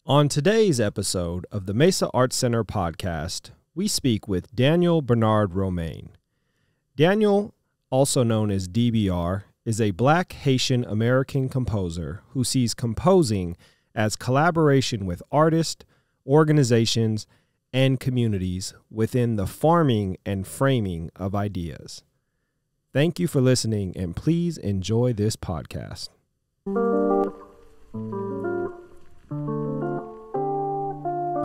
On today's episode of the Mesa Arts Center podcast, we speak with Daniel Bernard Roumain. Daniel, also known as DBR, is a Black Haitian-American composer who sees composing as collaboration with artists, organizations, and communities within the farming and framing of ideas. Thank you for listening, and please enjoy this podcast.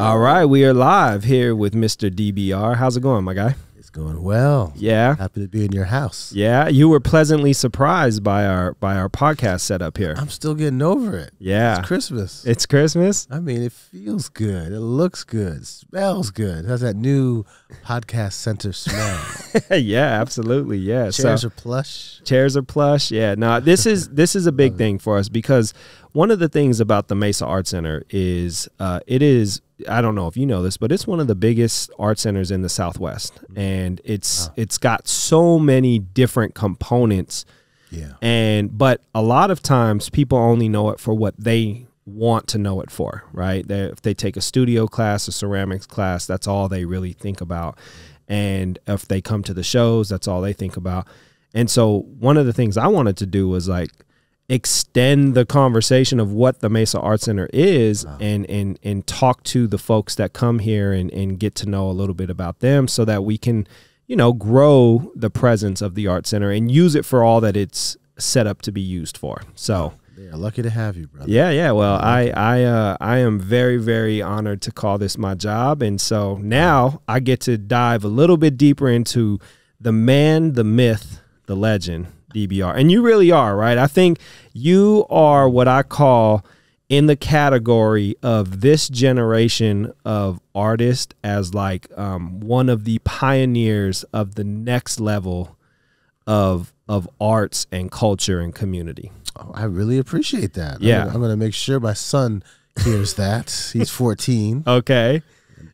All right, we are live here with Mr. DBR. How's it going, my guy? It's going well. Yeah. Happy to be in your house. Yeah, you were pleasantly surprised by our podcast setup here. I'm still getting over it. Yeah. It's Christmas. It's Christmas? I mean, it feels good. It looks good. It smells good. It has that new podcast center smell. Yeah, absolutely. Yeah. Chairs are plush. Chairs are plush. Yeah. No, this is a big thing for us because one of the things about the Mesa Arts Center is it is, I don't know if you know this, but it's one of the biggest art centers in the Southwest, and it's got so many different components. Yeah. But a lot of times people only know it for what they want to know it for, right? If they take a studio class, a ceramics class, that's all they really think about. And if they come to the shows, that's all they think about. And so one of the things I wanted to do was like extend the conversation of what the Mesa Arts Center is and talk to the folks that come here and get to know a little bit about them so that we can, you know, grow the presence of the Art Center and use it for all that it's set up to be used for. So they are lucky to have you, brother. Yeah. Well, I am very, very honored to call this my job. And so now I get to dive a little bit deeper into the man, the myth, the legend, DBR. And you really are, right? I think you are what I call in the category of this generation of artists as like one of the pioneers of the next level of arts and culture and community. Oh, I really appreciate that. Yeah. I'm going to make sure my son hears that. He's 14. Okay.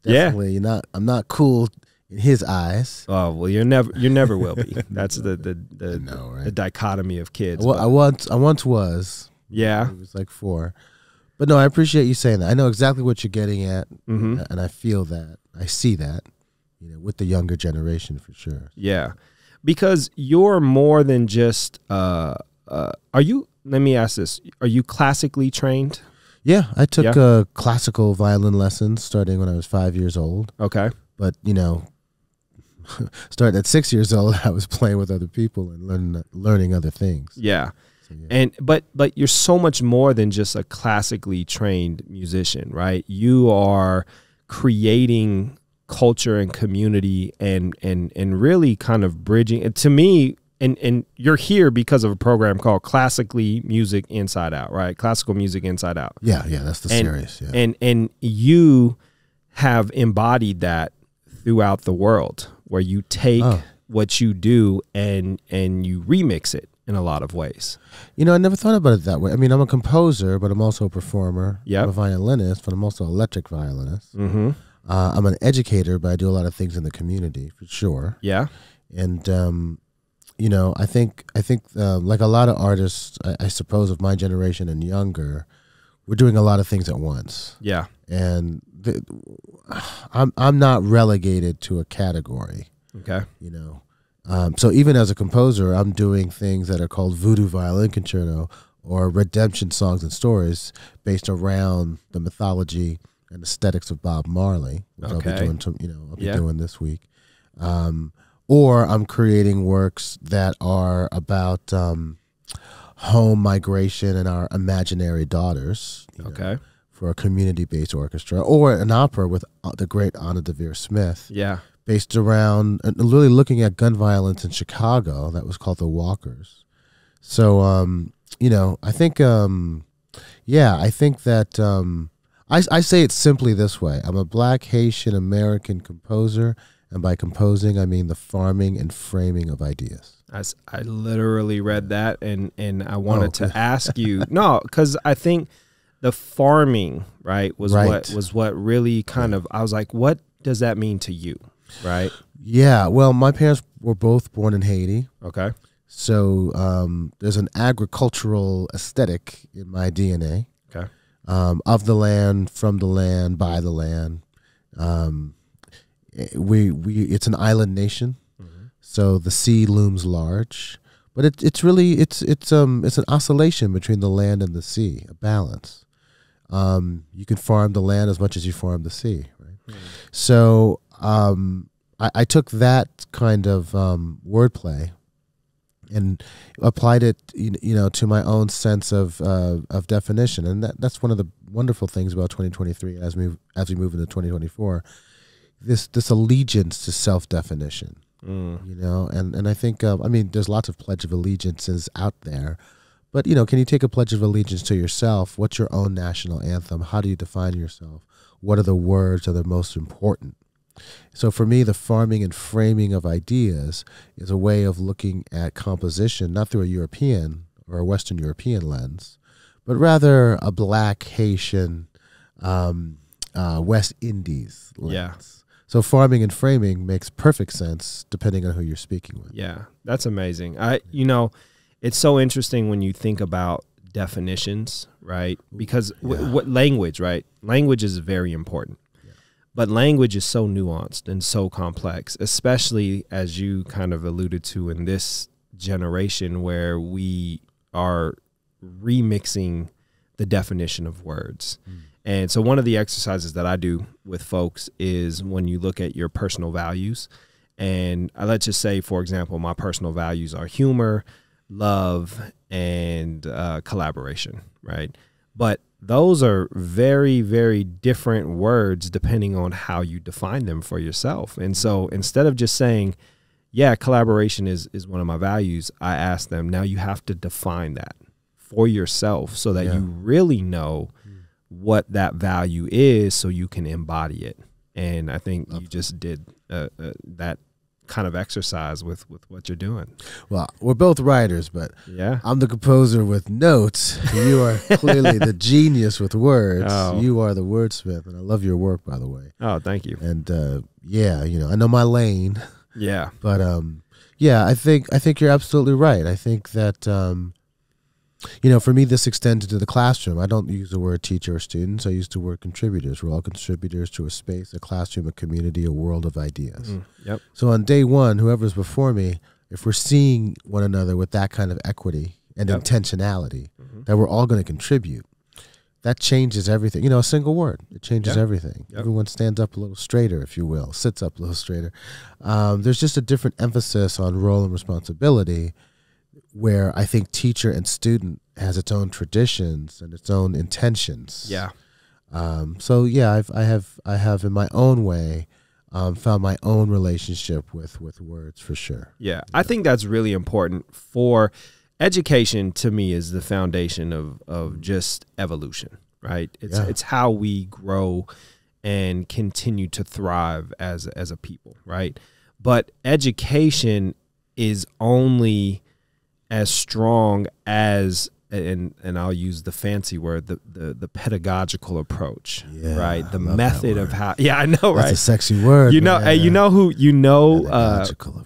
Definitely I'm not cool in his eyes. Oh, well, you never will be. That's the right? the dichotomy of kids. Well, I once was. Yeah. It was like 4. But no, I appreciate you saying that. I know exactly what you're getting at, and I feel that. I see that, you know, with the younger generation for sure. Yeah. Because you're more than just are you, let me ask this, are you classically trained? Yeah, I took classical violin lessons starting when I was 5 years old. Okay. But, you know, starting at 6 years old, I was playing with other people and learning other things. Yeah. So, yeah. And but you're so much more than just a classically trained musician, right? You are creating culture and community and really kind of bridging it to me. And you're here because of a program called Classically Music Inside Out, right? Classical Music Inside Out. Yeah, that's the series. Yeah. And you have embodied that throughout the world, where you take what you do and you remix it in a lot of ways. You know, I never thought about it that way. I mean, I'm a composer, but I'm also a performer. Yep. I'm a violinist, but I'm also an electric violinist. Mm-hmm. I'm an educator, but I do a lot of things in the community for sure. Yeah. And you know, I think like a lot of artists, I suppose of my generation and younger, we're doing a lot of things at once. Yeah. And I'm not relegated to a category. Okay. You know, so even as a composer, I'm doing things that are called voodoo violin concerto or redemption songs and stories based around the mythology and aesthetics of Bob Marley, which I'll be doing. I'll be doing this week. Or I'm creating works that are about home migration and our imaginary daughters. You know, for a community-based orchestra, or an opera with the great Anna Devere Smith. Yeah. Based around really looking at gun violence in Chicago. That was called The Walkers. So, you know, I think, I think that I say it simply this way. I'm a Black Haitian-American composer, and by composing, I mean the farming and framing of ideas. I literally read that, and I wanted to ask you, no, because I think the farming, right, was what really kind of, I was like, what does that mean to you, right? Yeah, well, my parents were both born in Haiti. Okay. So there's an agricultural aesthetic in my DNA. Okay. of the land, from the land, by the land. It's an island nation, so the sea looms large, but it's an oscillation between the land and the sea, a balance. You can farm the land as much as you farm the sea, right? So I took that kind of wordplay and applied it, to my own sense of definition, and that's one of the wonderful things about 2023 as we move into 2024. This allegiance to self-definition, and I think there's lots of Pledge of Allegiances out there, but can you take a Pledge of Allegiance to yourself? What's your own national anthem? How do you define yourself? What are the words that are most important? So for me, the farming and framing of ideas is a way of looking at composition, not through a European or a Western European lens, but rather a Black, Haitian, West Indies lens. Yeah. So farming and framing makes perfect sense depending on who you're speaking with. Yeah, that's amazing. It's so interesting when you think about definitions, right? Because what language, right? Language is very important. But language is so nuanced and so complex, especially as you kind of alluded to in this generation where we are remixing the definition of words. And so one of the exercises that I do with folks is when you look at your personal values, and let's just say, for example, my personal values are humor, love, and collaboration, right? But those are very, very different words depending on how you define them for yourself. And so instead of just saying, yeah, collaboration is one of my values, I ask them, now you have to define that for yourself so that you really know what that value is so you can embody it. And I think you just did that kind of exercise with what you're doing. Well, we're both writers, but yeah, I'm the composer with notes. You are clearly the genius with words. Oh. You are the wordsmith, and I love your work, by the way. Oh, thank you. And I know my lane. Yeah, but I think you're absolutely right. I think that for me, this extends to the classroom. I don't use the word teacher or students. I use the word contributors. We're all contributors to a space, a classroom, a community, a world of ideas. Yep. So on day one, whoever's before me, if we're seeing one another with that kind of equity and intentionality, that we're all going to contribute, that changes everything. A single word, it changes everything. Yep. Everyone stands up a little straighter, if you will, sits up a little straighter. There's just a different emphasis on role and responsibility, where I think teacher and student has its own traditions and its own intentions. Yeah. I have in my own way found my own relationship with words for sure. Yeah. I think that's really important for education. To me, is the foundation of just evolution, right? It's how we grow and continue to thrive as a people, right? But education is only as strong as, and I'll use the fancy word, the pedagogical approach, right? The method of how, I know, right? That's a sexy word.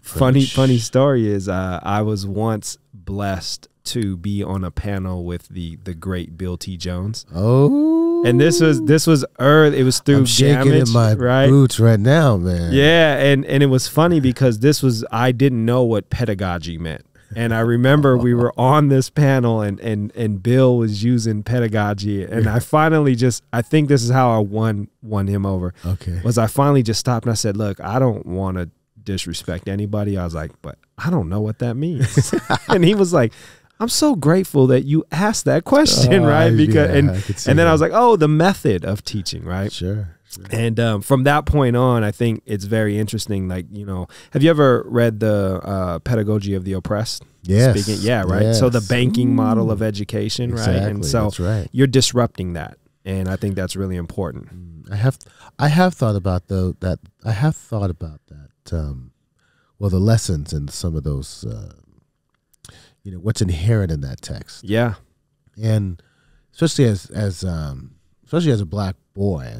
Funny story is I was once blessed to be on a panel with the great Bill T. Jones. Oh. And this was early. It was through I'm shaking Damage, in my right? boots right now, man. Yeah, and it was funny because I didn't know what pedagogy meant. And I remember we were on this panel and Bill was using pedagogy, and I finally I think this is how I won him over. Okay. Was I finally just stopped and I said, look, I don't want to disrespect anybody. I was like, but I don't know what that means. And he was like, I'm so grateful that you asked that question, right? Because and then I was like, oh, the method of teaching, right? Sure. And from that point on, I think it's very interesting. Like, have you ever read the Pedagogy of the Oppressed? Yes. Speaking, right? Yes. So the banking model of education, exactly, right? And so that's right. You're disrupting that. And I think that's really important. I have thought about that. Well, the lessons in some of those, what's inherent in that text. Yeah. And especially as a Black boy,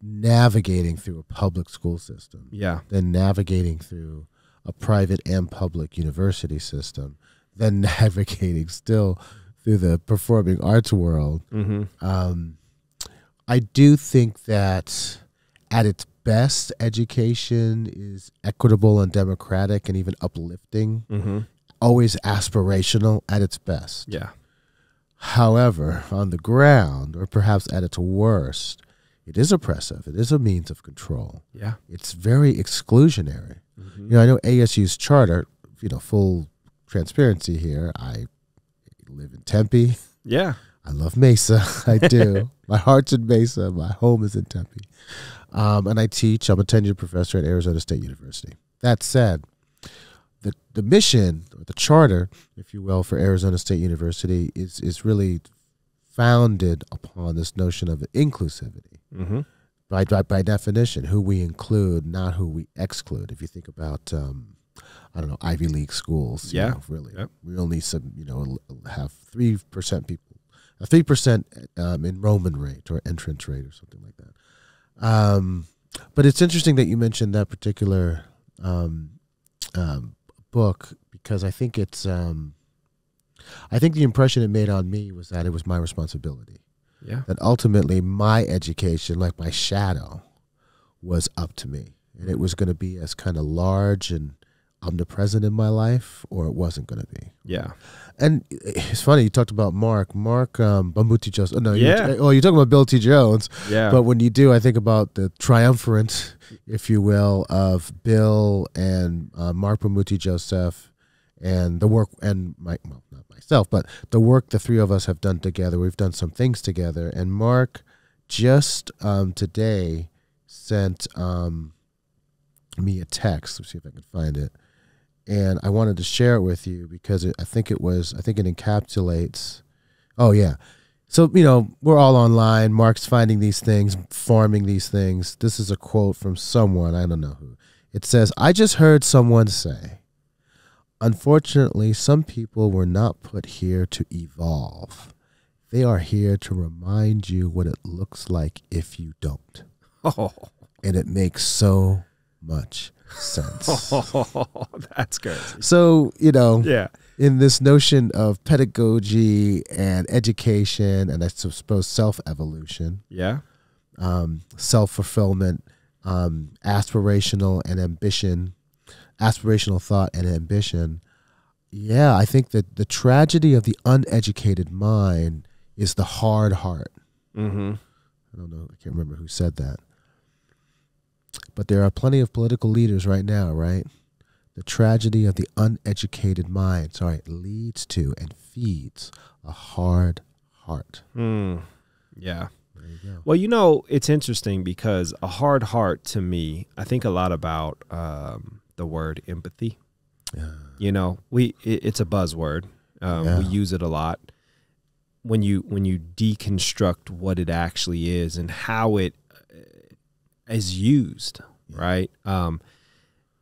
navigating through a public school system, then navigating through a private and public university system, then navigating still through the performing arts world. Mm-hmm. I do think that at its best, education is equitable and democratic and even uplifting, Mm-hmm. always aspirational at its best. Yeah. However, on the ground, or perhaps at its worst, it is oppressive. It is a means of control. Yeah. It's very exclusionary. Mm-hmm. You know, I know ASU's charter, full transparency here, I live in Tempe. Yeah. I love Mesa. I do. My heart's in Mesa. My home is in Tempe. And I teach. I'm a tenured professor at Arizona State University. That said, the mission, or the charter, if you will, for Arizona State University is really founded upon this notion of inclusivity. Mm-hmm. By definition, who we include, not who we exclude. If you think about, I don't know, Ivy League schools, Yeah. Really, Yep. we only have 3% people, a 3% enrollment rate or entrance rate or something like that. But it's interesting that you mentioned that particular book, because I think it's I think the impression it made on me was that it was my responsibility. Yeah. That ultimately my education, like my shadow, was up to me, and it was going to be as kind of large and omnipresent in my life, or it wasn't going to be. Yeah. And it's funny, you talked about Mark Bamuti Jones. Oh no, Yeah. you're talking about Bill T. Jones. Yeah. But when you do, I think about the triumvirate, if you will, of Bill and Mark Bamuti Joseph, and the work, and not myself, but the work the three of us have done together. We've done some things together, and Mark just today sent me a text. Let's see if I can find it. And I wanted to share it with you because I think it encapsulates. Oh yeah. So, we're all online. Mark's finding these things, farming these things. This is a quote from someone. I don't know who. It says, "I just heard someone say, unfortunately, some people were not put here to evolve. They are here to remind you what it looks like if you don't." Oh. And it makes so much sense. Oh, that's crazy. So, Yeah. in this notion of pedagogy and education, and I suppose self-evolution, Yeah. self-fulfillment, aspirational thought and ambition, yeah, I think that the tragedy of the uneducated mind is the hard heart. Mm-hmm. I don't know, I can't remember who said that. But there are plenty of political leaders right now, right? The tragedy of the uneducated mind, leads to and feeds a hard heart. Yeah. There you go. Well, it's interesting because a hard heart, to me, I think a lot about the word empathy. It's a buzzword. We use it a lot. When you deconstruct what it actually is and how it is used, right?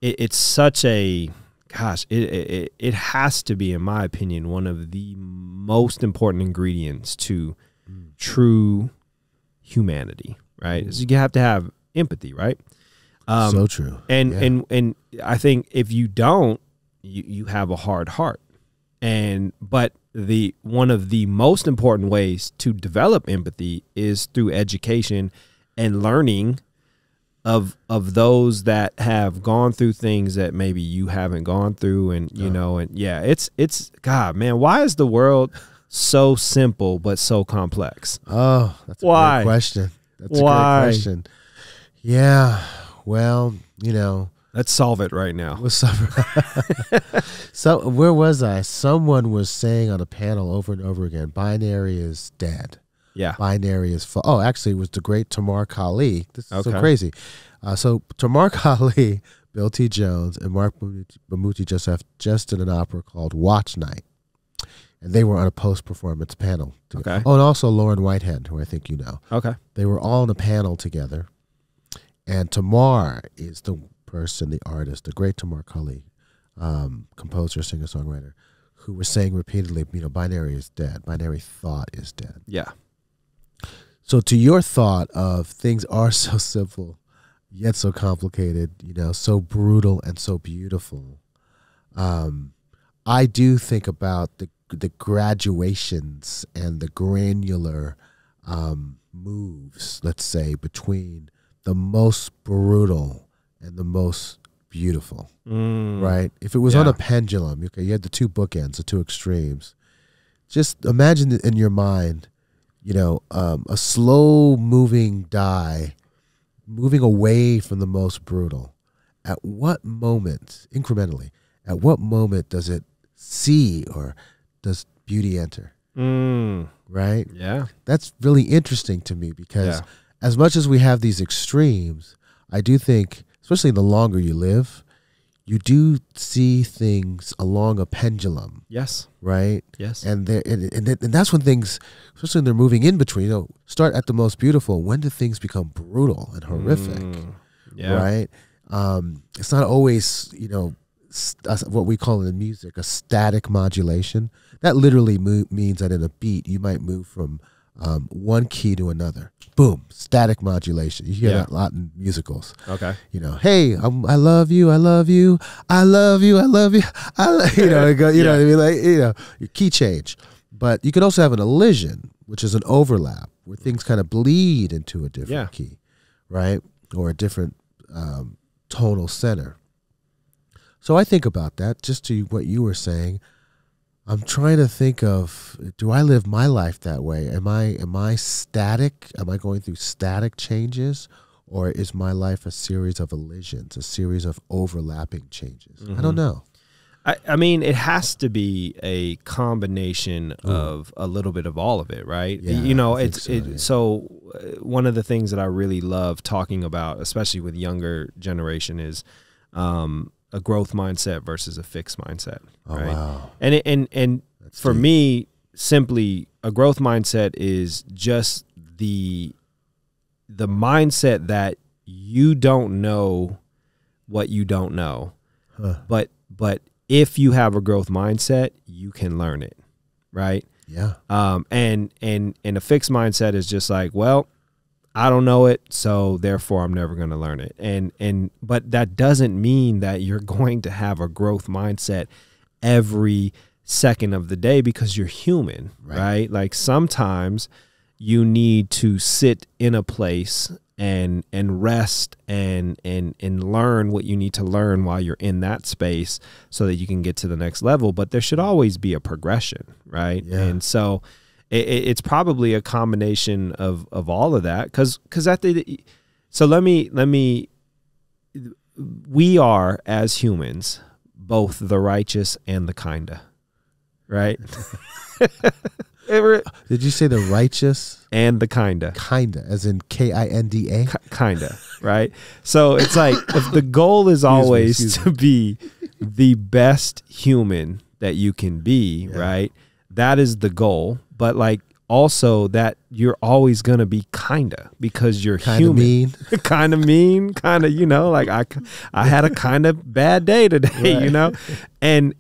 It's such a, it has to be, in my opinion, one of the most important ingredients to true humanity, right? So you have to have empathy, right? So true. And I think if you don't, you have a hard heart. But one of the most important ways to develop empathy is through education and learning of those that have gone through things that maybe you haven't gone through, it's God, man, why is the world so simple but so complex? Oh, that's a great question. That's a great question. Yeah, well, let's solve it right now. So where was I? Someone was saying on a panel over and over again, binary is dead. Yeah. Binary is full. Oh, actually, it was the great Tamar Kali. This is so crazy. So Tamar Kali, Bill T. Jones, and Mark Bamuti Joseph just did an opera called Watch Night. And they were on a post-performance panel. Okay. Oh, and also Lauren Whitehead, who I think you know. Okay. They were all on a panel together. And Tamar is the person, the artist, the great Tamar Kali, composer, singer-songwriter, who was saying repeatedly, binary is dead. Binary thought is dead. Yeah. So to your thought of things are so simple, yet so complicated, so brutal and so beautiful, I do think about the graduations and the granular moves, let's say, between the most brutal and the most beautiful, right? If it was on a pendulum, okay, you had the two bookends, the two extremes. Just imagine in your mind, you know, a slow moving die moving away from the most brutal. At what moment, incrementally, at what moment does it see or does beauty enter? Right? Yeah. That's really interesting to me because as much as we have these extremes, I do think, especially the longer you live, you do see things along a pendulum. Yes. Right? Yes. And that's when things, especially when they're moving in between, you know, start at the most beautiful. When do things become brutal and horrific? Right? It's not always, you know, what we call in music a static modulation. That literally means that in a beat you might move from one key to another. Boom, static modulation. You hear that a lot in musicals. Okay. You know, hey, I love you, I love you, I love you, I love you. You know, you know what I mean? Like, you know, your key change. But you can also have an elision, which is an overlap where things kind of bleed into a different key, right? Or a different tonal center. So I think about that, just to what you were saying. I'm trying to think of, do I live my life that way? Am I static? Am I going through static changes? Or is my life a series of elisions, a series of overlapping changes? I don't know. I mean, it has to be a combination of a little bit of all of it, right? Yeah, you know, so one of the things that I really love talking about, especially with younger generation, is a growth mindset versus a fixed mindset. Right? Wow. And That's for deep. me, simply a growth mindset is just the mindset that you don't know what you don't know, but if you have a growth mindset, you can learn it, right? Yeah. And a fixed mindset is just like, well, I don't know it, so therefore I'm never going to learn it. But that doesn't mean that you're going to have a growth mindset every second of the day, because you're human, right? Like sometimes you need to sit in a place and rest and learn what you need to learn while you're in that space so that you can get to the next level. But there should always be a progression, right? Yeah. And so it's probably a combination of all of that, because we are, as humans, both the righteous and the kinda, right? Did you say the righteous and the kinda? Kinda, as in Kinda? Kinda, right? So it's like, if the goal is always to be the best human that you can be, right? That is the goal. But like, also that you're always going to be kinda, because you're human. Kind of mean, kind of, you know, like I had a kind of bad day today, you know, and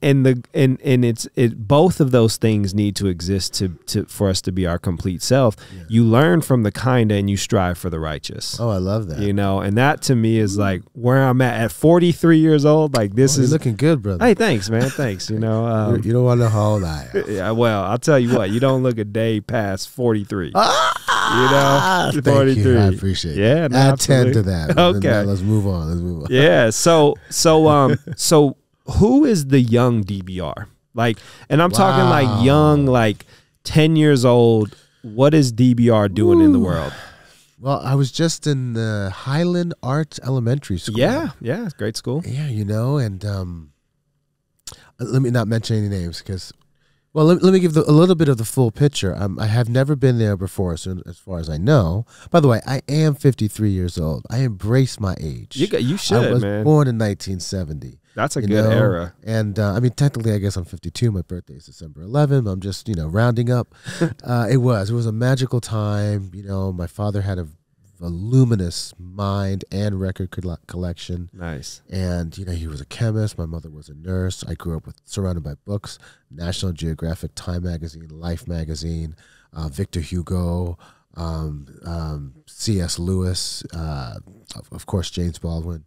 both of those things need to exist for us to be our complete self. You learn from the kinda and you strive for the righteous. Oh, I love that. You know, and that to me is like where I'm at 43 years old. Like this is you're looking good, brother. Hey, thanks, man. Thanks. You know, you don't want to know how old I am. Yeah, well, I'll tell you what, you don't look a day past 43. You know, 43. Thank you. I appreciate it. Yeah, no, add 10 to that. Okay. Now let's move on. Yeah. So who is the young DBR? Like, and I'm talking like young, like 10 years old. What is DBR doing in the world? Well, I was just in the Highland Arts Elementary School. Yeah. It's a great school. Yeah, you know, and let me not mention any names because, well, let me give a little bit of the full picture. I have never been there before, so as far as I know. By the way, I am 53 years old. I embrace my age. You should, man. I was born in 1970. That's a good era. And I mean, technically, I guess I'm 52. My birthday is December 11th. I'm just, rounding up. It was a magical time. You know, my father had a voluminous mind and record collection. Nice. And, he was a chemist. My mother was a nurse. I grew up surrounded by books, National Geographic, Time Magazine, Life Magazine, Victor Hugo, C.S. Lewis, of course, James Baldwin.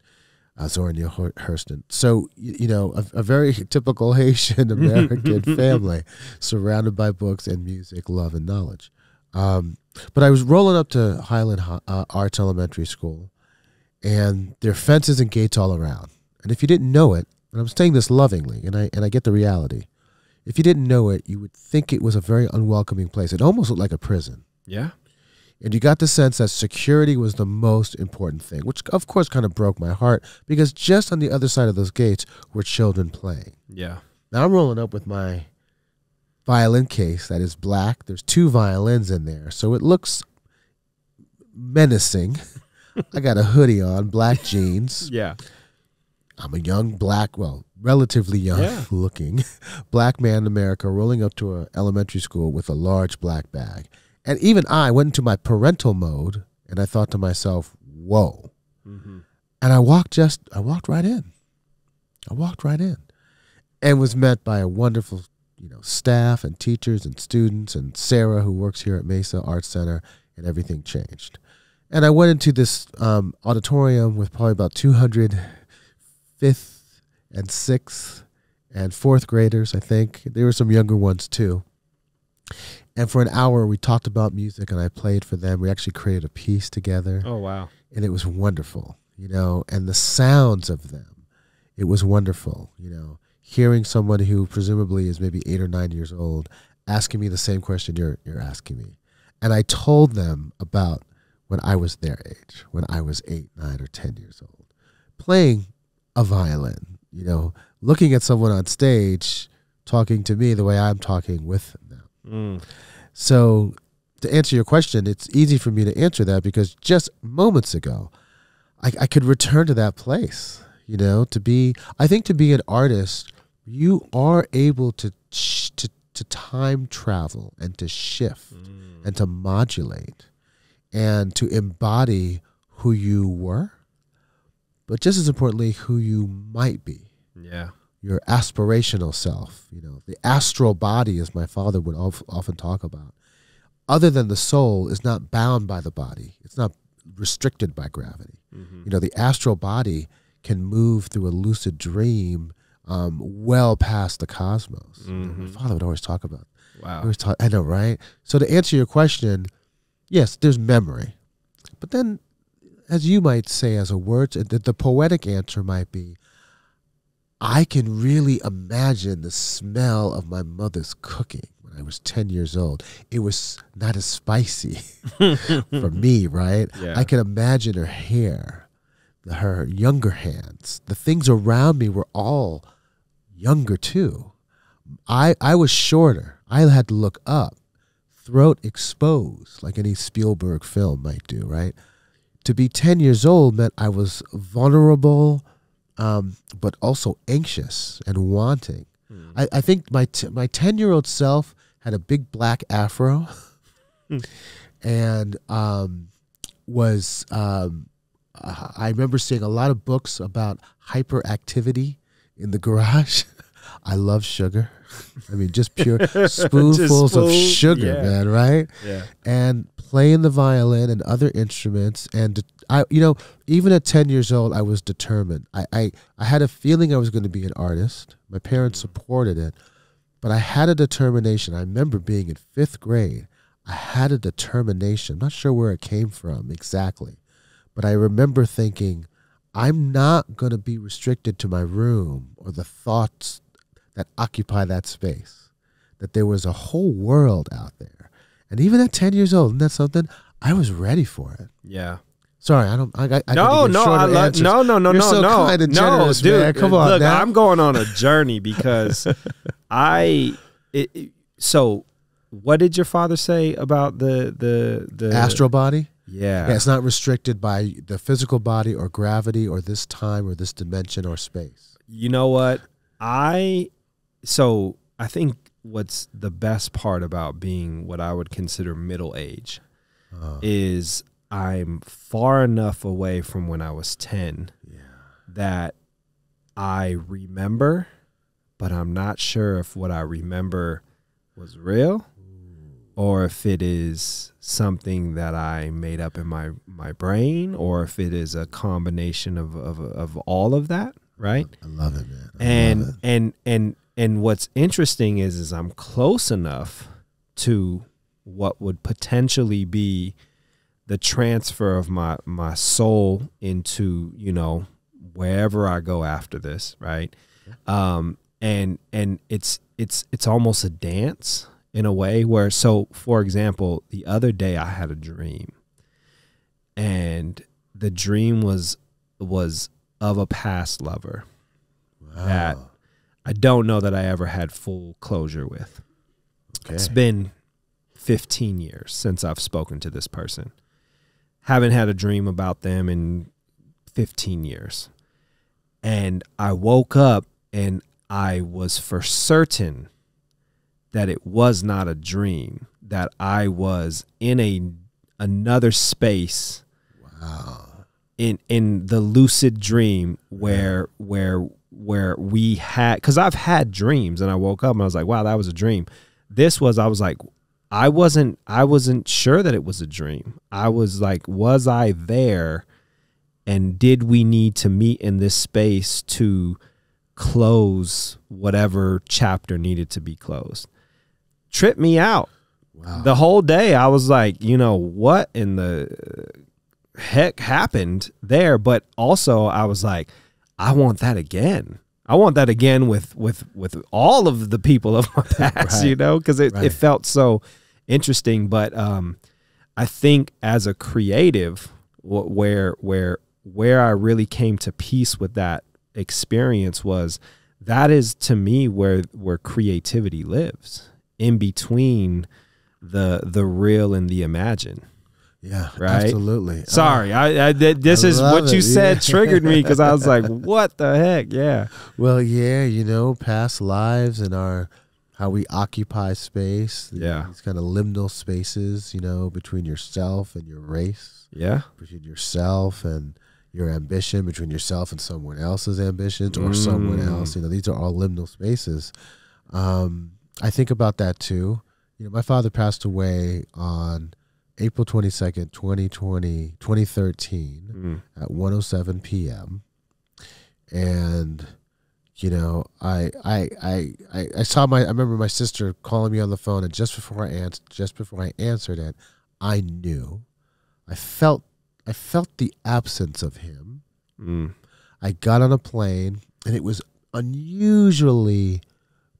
Zora Hurston. So, a very typical Haitian-American family surrounded by books and music, love, and knowledge. But I was rolling up to Highland Arts Elementary School, and there are fences and gates all around. And if you didn't know it, and I'm saying this lovingly, and I get the reality, if you didn't know it, you would think it was a very unwelcoming place. It almost looked like a prison. Yeah. And you got the sense that security was the most important thing, which of course kind of broke my heart, because just on the other side of those gates were children playing. Yeah. Now I'm rolling up with my violin case that is black. There's 2 violins in there, so it looks menacing. I got a hoodie on, black jeans. Yeah. I'm a young black, relatively young looking black man in America rolling up to an elementary school with a large black bag. And even I went into my parental mode, and I thought to myself, whoa. Mm-hmm. And I walked right in. I walked right in and was met by a wonderful, staff and teachers and students, and Sarah, who works here at Mesa Arts Center, and everything changed. And I went into this auditorium with probably about 200 5th and 6th and 4th graders, I think. There were some younger ones too. And for an hour, we talked about music, and I played for them. We actually created a piece together. Oh, wow. And it was wonderful, and the sounds of them, it was wonderful, hearing someone who presumably is maybe 8 or 9 years old asking me the same question you're asking me. And I told them about when I was their age, when I was 8, 9, or 10 years old, playing a violin, looking at someone on stage talking to me the way I'm talking with them. Mm. So to answer your question, it's easy for me to answer that because just moments ago, I could return to that place, I think to be an artist, you are able to time travel and to shift and to modulate and to embody who you were, but just as importantly, who you might be. Yeah. Your aspirational self, the astral body, as my father would often talk about, other than the soul, is not bound by the body. It's not restricted by gravity. Mm-hmm. The astral body can move through a lucid dream well past the cosmos. Mm-hmm. My father would always talk about it. Wow. I know, right? So to answer your question, yes, there's memory. But then, as you might say as a word, the poetic answer might be, I can really imagine the smell of my mother's cooking when I was 10 years old. It was not as spicy for me, right? Yeah. I can imagine her hair, her younger hands. The things around me were all younger too. I was shorter. I had to look up, throat exposed, like any Spielberg film might do, right? To be 10 years old meant I was vulnerable, but also anxious and wanting. I think my 10-year-old self had a big black afro and was I remember seeing a lot of books about hyperactivity in the garage. I love sugar. I mean, just pure spoonfuls of sugar, man, right? Yeah. And playing the violin and other instruments. And even at 10 years old, I was determined. I had a feeling I was going to be an artist. My parents supported it, but I had a determination. I remember being in 5th grade. I had a determination. I'm not sure where it came from exactly, but I remember thinking, I'm not going to be restricted to my room or the thoughts that occupy that space, that there was a whole world out there. And even at 10 years old, isn't that something? I was ready for it. Yeah. Sorry, I no, kind and generous, dude. Man. Come on, look, now. I'm going on a journey because So, what did your father say about the astral body? Yeah, it's not restricted by the physical body or gravity or this time or this dimension or space. You know what? I think what's the best part about being what I would consider middle age is I'm far enough away from when I was 10 that I remember, but I'm not sure if what I remember was real or if it is something that I made up in my brain, or if it is a combination of all of that, right? I love it, man. And what's interesting is I'm close enough to what would potentially be the transfer of my soul into, you know, wherever I go after this, right? And it's almost a dance in a way where, so for example, the other day I had a dream, and the dream was of a past lover that I don't know that I ever had full closure with. Okay. It's been 15 years since I've spoken to this person. Haven't had a dream about them in 15 years. And I woke up and I was for certain that it was not a dream, that I was in another space. Wow. In the lucid dream where we had, because I've had dreams and I woke up and I was like, wow, that was a dream. This was, I was like, I wasn't sure that it was a dream. I was like, was I there? And did we need to meet in this space to close whatever chapter needed to be closed? Tripped me out. Wow. The whole day I was like, you know, what in the heck happened there? But also I was like, I want that again. I want that again with all of the people of my past, right. You know, because it felt so interesting. But I think as a creative, where I really came to peace with that experience was, that is to me where creativity lives, in between the real and the imagine. Yeah, right. Absolutely. Sorry, this is what you said triggered me, because I was like, "What the heck?" Yeah. Well, yeah, you know, past lives and how we occupy space. Yeah. These kind of liminal spaces, you know, between yourself and your race. Yeah. Between yourself and your ambition, between yourself and someone else's ambitions, or someone else. You know, these are all liminal spaces. I think about that too. You know, my father passed away on April 22nd, 2013 at 1:07 p.m. And, you know, I remember my sister calling me on the phone, and just before I answered it, I knew. I felt the absence of him. I got on a plane, and it was unusually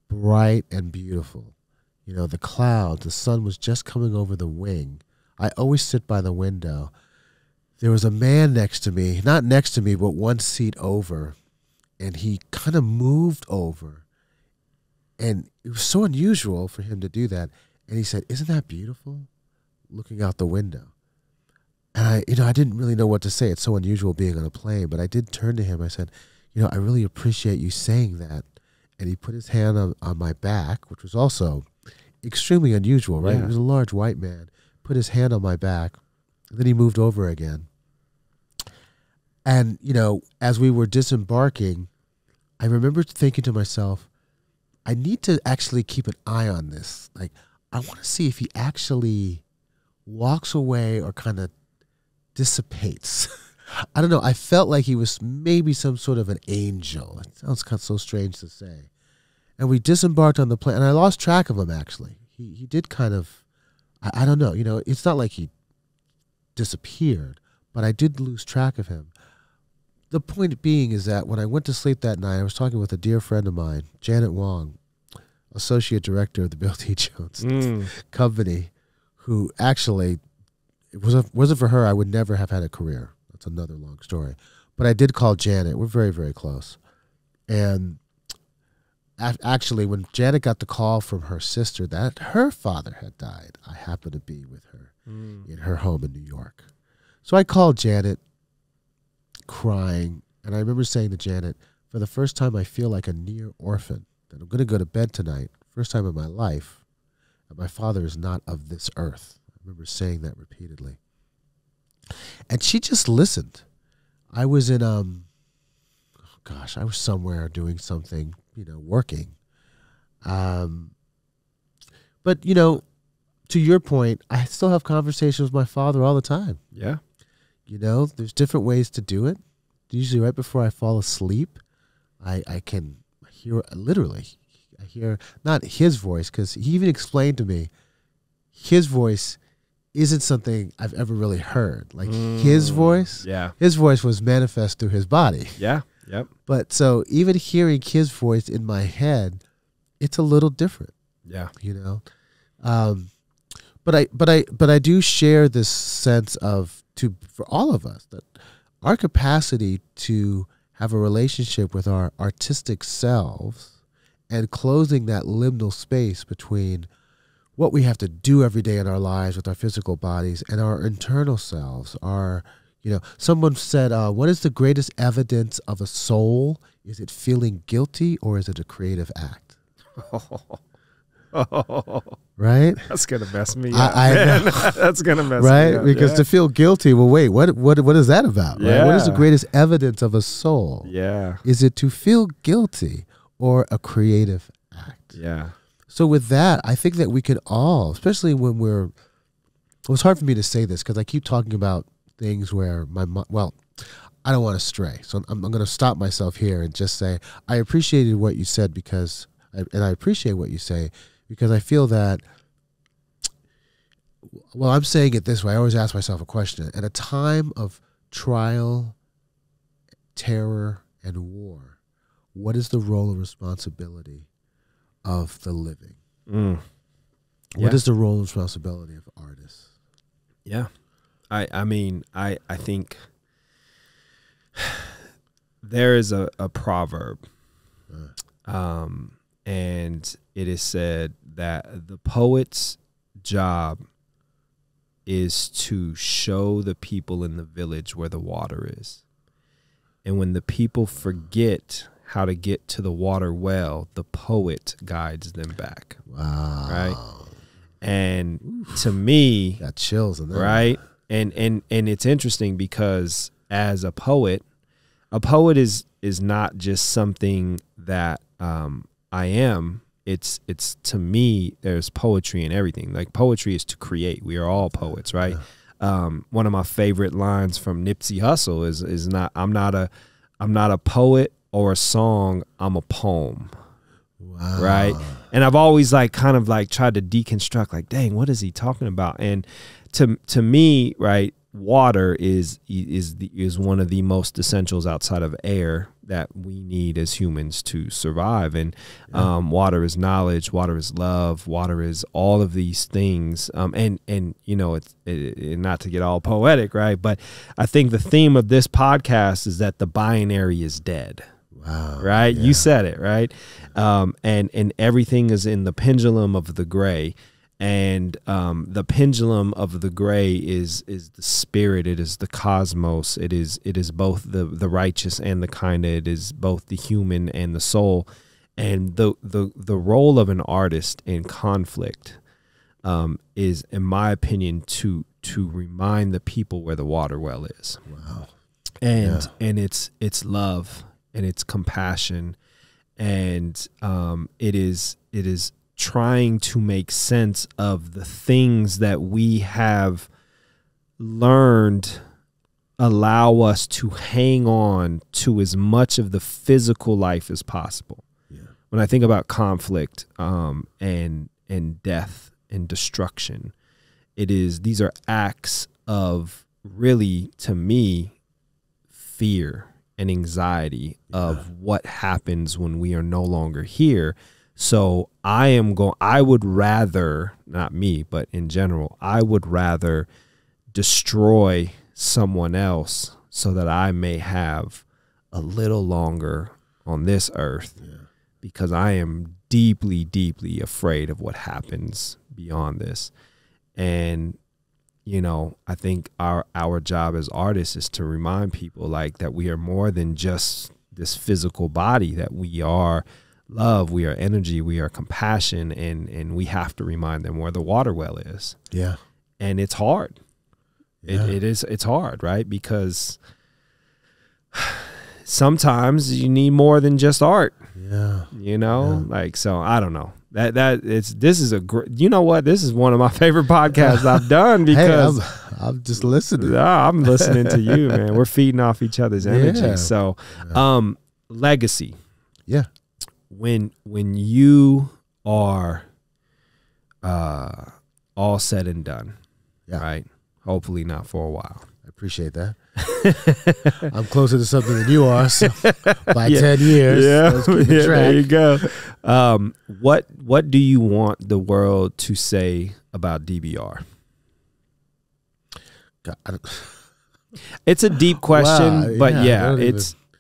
bright and beautiful. You know, the clouds, the sun was just coming over the wing. I always sit by the window. There was a man next to me, not next to me, but one seat over, and he kind of moved over, and it was so unusual for him to do that. And he said, "Isn't that beautiful?" Looking out the window. And I didn't really know what to say. It's so unusual being on a plane, but I did turn to him. I said, "You know, I really appreciate you saying that." And he put his hand on my back, which was also extremely unusual, right? Yeah. He was a large white man. Put his hand on my back, and then he moved over again. And, you know, as we were disembarking, I remember thinking to myself, I need to actually keep an eye on this. Like, I want to see if he actually walks away or kind of dissipates. I don't know. I felt like he was maybe some sort of an angel. It sounds kind of so strange to say. And we disembarked on the plane, and I lost track of him, actually. He did kind of, I don't know. You know, it's not like he disappeared, but I did lose track of him. The point being is that when I went to sleep that night, I was talking with a dear friend of mine, Janet Wong, associate director of the Bill T. Jones company, who actually, wasn't for her, I would never have had a career. That's another long story. But I did call Janet. We're very, very close. And actually, when Janet got the call from her sister that her father had died, I happened to be with her in her home in New York. So I called Janet, crying, and I remember saying to Janet, for the first time I feel like a near orphan, that I'm going to go to bed tonight, first time in my life, and my father is not of this earth. I remember saying that repeatedly. And she just listened. I was in, I was somewhere doing something, you know, working. But, you know, to your point, I still have conversations with my father all the time. Yeah. You know, there's different ways to do it. Usually right before I fall asleep, I can hear, literally, I hear not his voice, because he even explained to me his voice isn't something I've ever really heard. Like his voice was manifest through his body. Yeah. Yep. But so even hearing his voice in my head, it's a little different. Yeah. You know? But I do share this sense of, for all of us, that our capacity to have a relationship with our artistic selves and closing that liminal space between what we have to do every day in our lives with our physical bodies and our internal selves. Someone said, what is the greatest evidence of a soul? Is it feeling guilty, or is it a creative act? Right? That's gonna mess me up. Man. That's gonna mess me up. Right? Because to feel guilty, well, wait, what is that about? Yeah. Right? What is the greatest evidence of a soul? Yeah. Is it to feel guilty or a creative act? Yeah. So with that, I think that we could all, especially when well, it's hard for me to say this because I keep talking about things where I don't want to stray. So I'm going to stop myself here and just say, I appreciated what you said and I appreciate what you say because I feel that, well, I'm saying it this way. I always ask myself a question. At a time of trial, terror, and war, what is the role and responsibility of the living? What is the role and responsibility of artists? Yeah. I mean, I think there is a proverb, and it is said that the poet's job is to show the people in the village where the water is. And when the people forget how to get to the water well, the poet guides them back. Wow. Right? And to me, got chills in that. Right? And it's interesting because as a poet is not just something that I am. It's to me, there's poetry in everything. Like poetry is to create. We are all poets, right? Yeah. One of my favorite lines from Nipsey Hussle is not I'm not a poet or a song, I'm a poem. Wow. Right? And I've always kind of tried to deconstruct, dang, what is he talking about? And to me, right, water is one of the most essentials outside of air that we need as humans to survive. And water is knowledge, water is love, water is all of these things. And it's not to get all poetic, right? But I think the theme of this podcast is that the binary is dead. Wow. Right? Yeah. You said it, right? And everything is in the pendulum of the gray. And the pendulum of the gray is the spirit. It is the cosmos. It is both the righteous and the kind. It is both the human and the soul. And the role of an artist in conflict is, in my opinion, to remind the people where the water well is. Wow. And it's love and it's compassion, and it is trying to make sense of the things that we have learned allow us to hang on to as much of the physical life as possible. Yeah. When I think about conflict and death and destruction, these are acts of really, to me, fear and anxiety of what happens when we are no longer here. So I would rather, not me, but in general, I would rather destroy someone else so that I may have a little longer on this earth, because I am deeply, deeply afraid of what happens beyond this. And, I think our job as artists is to remind people that we are more than just this physical body, that we are love, we are energy, we are compassion, and we have to remind them where the water well is. Yeah. And it's hard. Yeah. It's hard, right? Because sometimes you need more than just art. Yeah. So I don't know. This is a great. You know what? This is one of my favorite podcasts I've done because hey, I'm just listening. I'm listening to you, man. We're feeding off each other's energy. Yeah. So, legacy. Yeah. When you are all said and done, right? Hopefully not for a while. I appreciate that. I'm closer to something than you are, so by 10 years. Let's keep it track. There you go. What do you want the world to say about DBR? God, it's a deep question, wow, but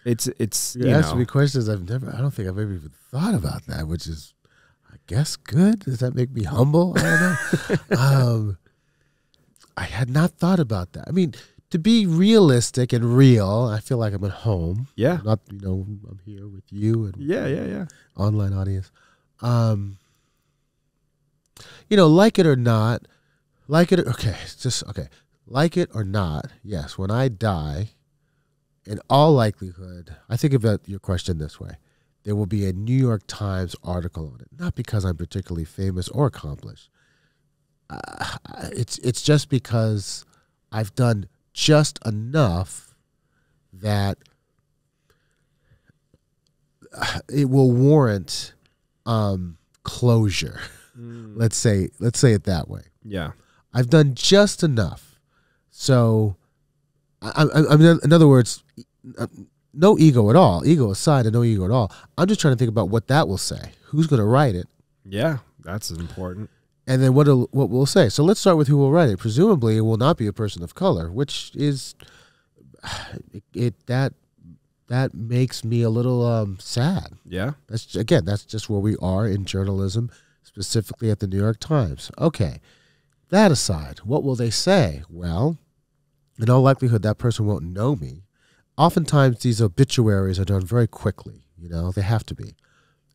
it's you asking me questions I don't think I've ever even thought about that, which is, I guess, good. Does that make me humble? I don't know. I had not thought about that. I mean, to be realistic and real, I feel like I'm at home. Yeah. I'm not, I'm here with you and yeah. online audience. Like it or not, like it or not, yes, when I die, in all likelihood, I think about your question this way. There will be a New York Times article on it, not because I'm particularly famous or accomplished. It's just because I've done just enough that it will warrant closure. Let's say it that way. Yeah, I've done just enough. So, I'm in other words, no ego at all. Ego aside, and no ego at all. I'm just trying to think about what that will say. Who's going to write it? Yeah, that's important. And then what we'll say. So let's start with who will write it. Presumably, it will not be a person of color, which is that makes me a little sad. Yeah. That's just where we are in journalism, specifically at the New York Times. Okay. That aside, what will they say? Well, in all likelihood, that person won't know me. Oftentimes, these obituaries are done very quickly. They have to be.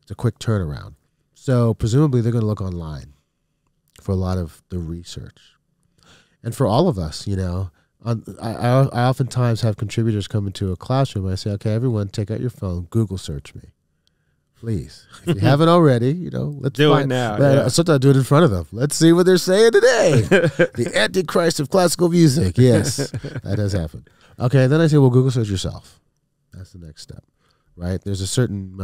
It's a quick turnaround. So presumably, they're going to look online for a lot of the research. And for all of us, I oftentimes have contributors come into a classroom and I say, okay, everyone take out your phone, Google search me. Please. If you haven't already, let's do it now. Sometimes I do it in front of them. Let's see what they're saying today. The Antichrist of classical music. Yes, that has happened. Okay, then I say, well, Google search yourself. That's the next step, right? There's a certain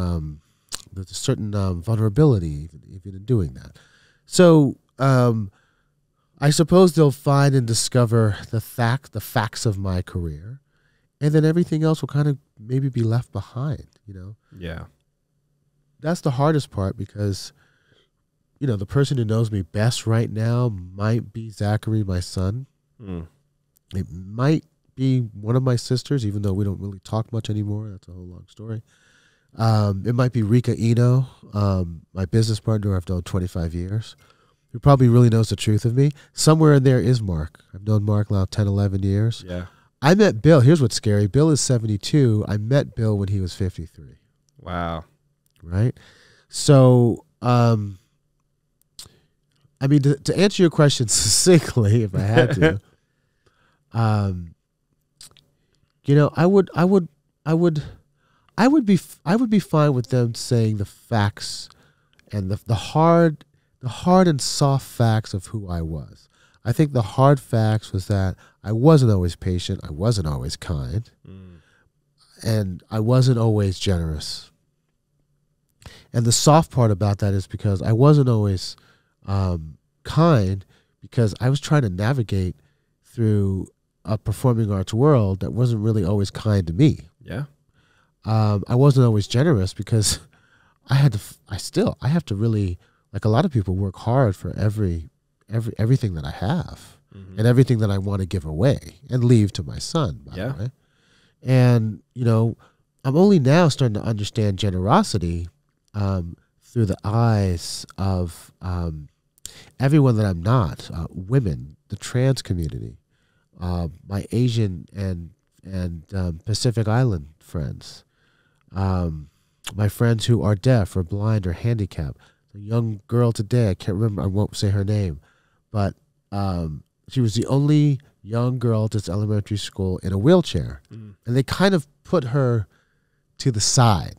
vulnerability even in doing that. So I suppose they'll find and discover the facts of my career, and then everything else will kind of maybe be left behind, Yeah. That's the hardest part because, the person who knows me best right now might be Zachary, my son. It might be one of my sisters, even though we don't really talk much anymore. That's a whole long story. It might be Rika Eno, my business partner I've known 25 years. Who probably really knows the truth of me. Somewhere in there is Mark. I've known Mark now 10, 11 years. Yeah. I met Bill. Here's what's scary. Bill is 72. I met Bill when he was 53. Wow. Right? So, to answer your question succinctly, if I had to, I would be fine with them saying the facts and the hard and soft facts of who I was. I think the hard facts was that I wasn't always patient, I wasn't always kind, and I wasn't always generous. And the soft part about that is because I wasn't always kind because I was trying to navigate through a performing arts world that wasn't really always kind to me. Yeah. I wasn't always generous because I have to really, like a lot of people, work hard for everything that I have and everything that I want to give away and leave to my son, by the way. And, I'm only now starting to understand generosity through the eyes of everyone that I'm not, women, the trans community, my Asian and Pacific Island friends, my friends who are deaf or blind or handicapped. A young girl today, I can't remember, I won't say her name, but she was the only young girl at this elementary school in a wheelchair. And they kind of put her to the side.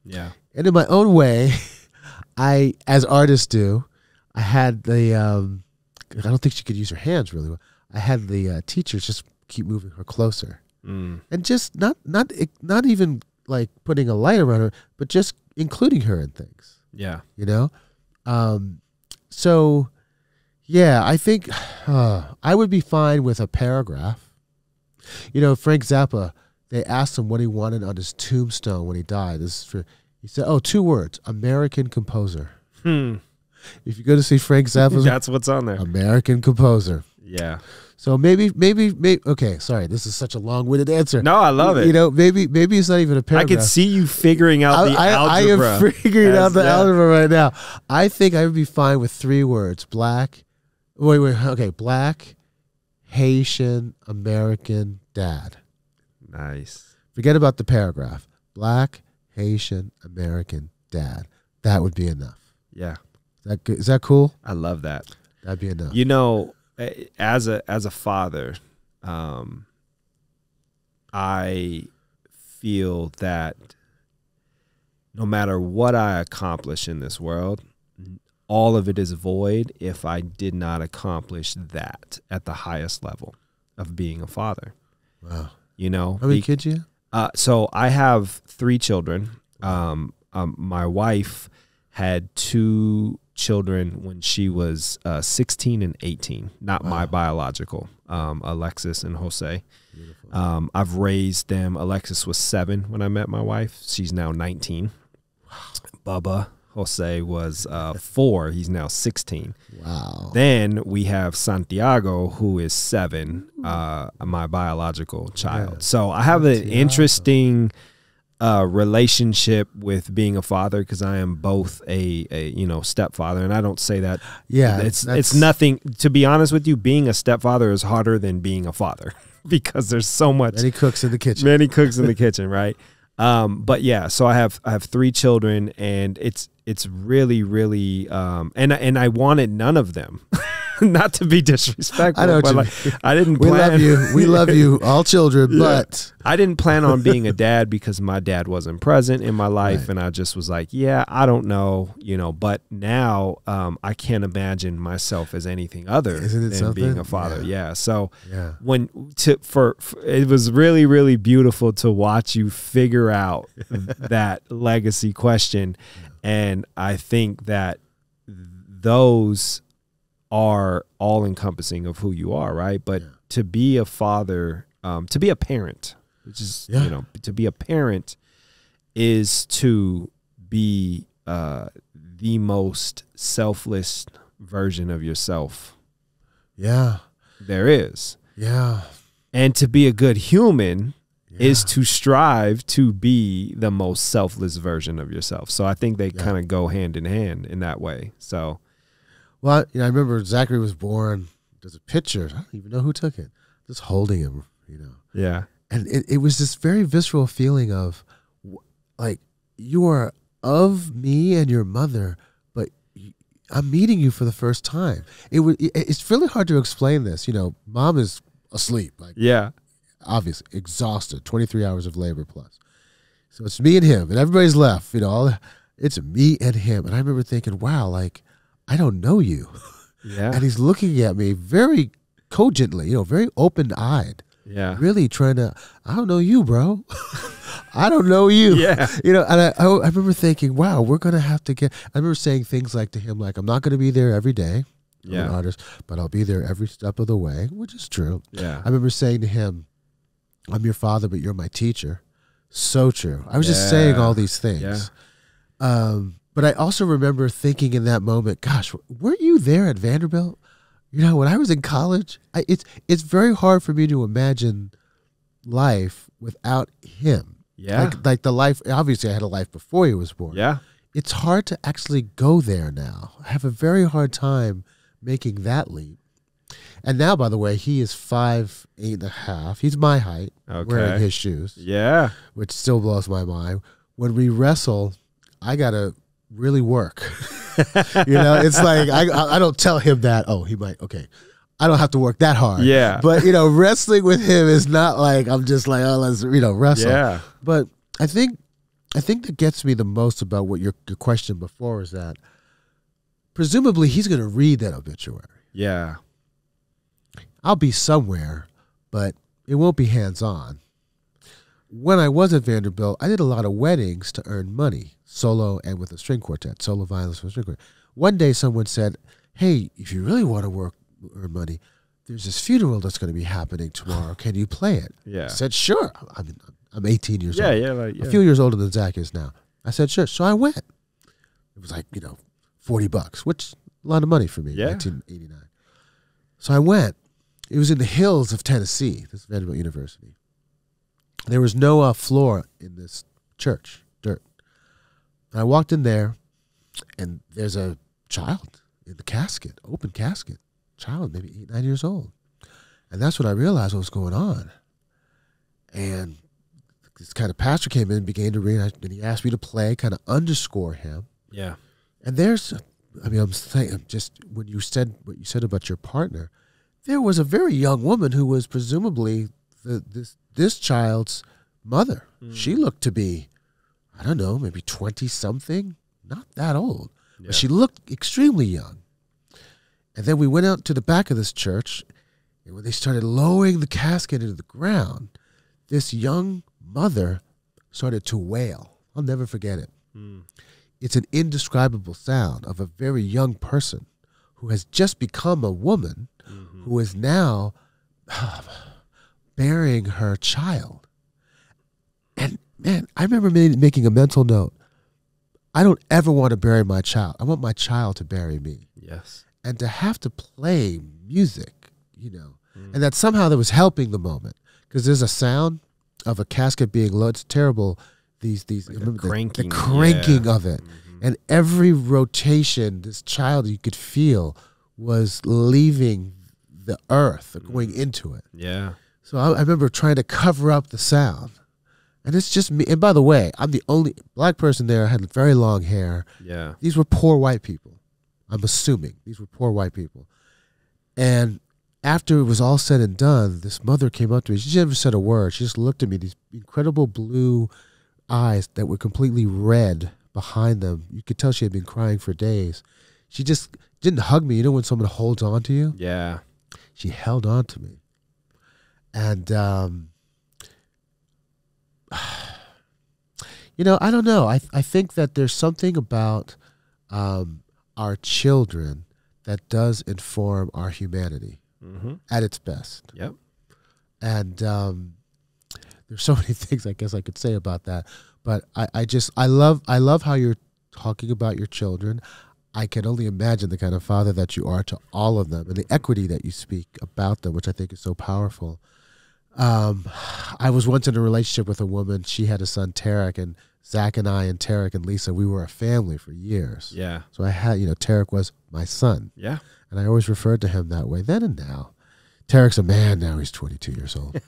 Yeah. And in my own way, as artists do, I had the, I don't think she could use her hands really well. I had the teachers just keep moving her closer. And just not even like putting a light around her, but just including her in things. Yeah. You know? So, yeah, I think I would be fine with a paragraph. You know, Frank Zappa, they asked him what he wanted on his tombstone when he died. He said, 2 words, American composer. If you go to see Frank Zappa, that's what's on there. American composer. Yeah. So maybe, okay, sorry, this is such a long-winded answer. No, I love it. You know, maybe it's not even a paragraph. I can see you figuring out the algebra. I am figuring out the algebra right now. I think I would be fine with 3 words. Black, Haitian-American dad. Nice. Forget about the paragraph. Black, Haitian-American dad. That would be enough. Yeah. Is that cool? I love that. That'd be enough. You know, as a father, I feel that no matter what I accomplish in this world, all of it is void if I did not accomplish that at the highest level of being a father. Wow. You know, how many kids you have? So I have 3 children. My wife had 2 children when she was 16 and 18, not my biological, Alexis and Jose. I've raised them. Alexis was 7 when I met my wife. She's now 19. Wow. Bubba Jose was 4. He's now 16. Wow. Then we have Santiago, who is 7, my biological child. Yeah. So I have an interesting relationship with being a father because I am both a stepfather, and I don't say that. Yeah, it's nothing. To be honest with you, being a stepfather is harder than being a father because there's so much. Many cooks in the kitchen. Many cooks in the kitchen, right? But yeah, so I have 3 children, and it's really, really, and I wanted none of them. Not to be disrespectful, I know but like, I didn't plan. We love you. We love you, all children, yeah. But I didn't plan on being a dad because my dad wasn't present in my life, right. And I just was like, yeah, I don't know, but now I can't imagine myself as anything other than being a father. Yeah. So it was really, really beautiful to watch you figure out that legacy question, and I think that those are all encompassing of who you are, right? But to be a father, to be a parent, which is, to be a parent is to be the most selfless version of yourself. Yeah. There is. Yeah. And to be a good human is to strive to be the most selfless version of yourself. So I think they kind of go hand in hand in that way. So. Well, I remember Zachary was born. There's a picture. I don't even know who took it. Just holding him, Yeah. And it was this very visceral feeling of, like, you are of me and your mother, but I'm meeting you for the first time. It's really hard to explain this. Mom is asleep. Like, obviously exhausted. 23 hours of labor plus. So it's me and him, and everybody's left. It's me and him. And I remember thinking, wow, like, I don't know you. Yeah. And he's looking at me very cogently, very open-eyed. Yeah. Really trying to, I don't know you, bro. I don't know you. Yeah. And I remember thinking, wow, we're going to have to I remember saying things like to him, like, I'm not going to be there every day. I'm an artist, but I'll be there every step of the way, which is true. Yeah. I remember saying to him, I'm your father, but you're my teacher. So true. I was just saying all these things. Yeah. But I also remember thinking in that moment, gosh, weren't you there at Vanderbilt? When I was in college, it's very hard for me to imagine life without him. Yeah. Like the life, obviously I had a life before he was born. Yeah. It's hard to actually go there now. I have a very hard time making that leap. And now, by the way, he is 5'8.5". He's my height, wearing his shoes. Yeah. Which still blows my mind. When we wrestle, I got to really work. It's like I don't tell him that, he might, I don't have to work that hard. Yeah. But wrestling with him is not like I'm just like, let's wrestle. Yeah. But I think I think that gets me the most about what your question before is that presumably he's going to read that obituary. Yeah. I'll be somewhere, but it won't be hands-on. When I was at Vanderbilt, I did a lot of weddings to earn money, solo and with a string quartet, solo violins with a string quartet. One day someone said, hey, if you really want to earn money, there's this funeral that's going to be happening tomorrow. Can you play it? Yeah. I said, sure. I'm 18 years old. Yeah. A few years older than Zach is now. I said, sure. So I went. It was like, $40, which is a lot of money for me in 1989. So I went. It was in the hills of Tennessee. This is Vanderbilt University. There was no floor in this church, dirt. And I walked in there, and there's a child in the casket, open casket. Child, maybe 8, 9 years old. And that's when I realized what was going on. And this kind of pastor came in and began to read, and he asked me to play, kind of underscore him. Yeah. And I'm saying, just when you said what you said about your partner, there was a very young woman who was presumably this child's mother. She looked to be, I don't know, maybe 20-something, not that old. Yeah. But she looked extremely young. And then we went out to the back of this church, and when they started lowering the casket into the ground, this young mother started to wail. I'll never forget it. It's an indescribable sound of a very young person who has just become a woman who is now burying her child. And, man, I remember making a mental note. I don't ever want to bury my child. I want my child to bury me. Yes. And to have to play music, and that somehow that was helping the moment. Because there's a sound of a casket being loaded. It's terrible. These like the cranking of it. And every rotation, this child you could feel was leaving the earth, or going into it. Yeah. So I remember trying to cover up the sound. And it's just me. And by the way, I'm the only black person there. I had very long hair. Yeah. These were poor white people. I'm assuming these were poor white people. And after it was all said and done, this mother came up to me. She never said a word. She just looked at me, these incredible blue eyes that were completely red behind them. You could tell she had been crying for days. She just didn't hug me. You know when someone holds on to you? Yeah. She held on to me. And, I don't know. I think that there's something about our children that does inform our humanity at its best. Yep. And there's so many things I guess I could say about that. But I love how you're talking about your children. I can only imagine the kind of father that you are to all of them and the equity that you speak about them, which I think is so powerful. I was once in a relationship with a woman. She had a son, Tarek, and Zach and I and Tarek and Lisa, we were a family for years. Yeah. So I had, Tarek was my son. Yeah. And I always referred to him that way then and now. Tarek's a man now. He's 22 years old.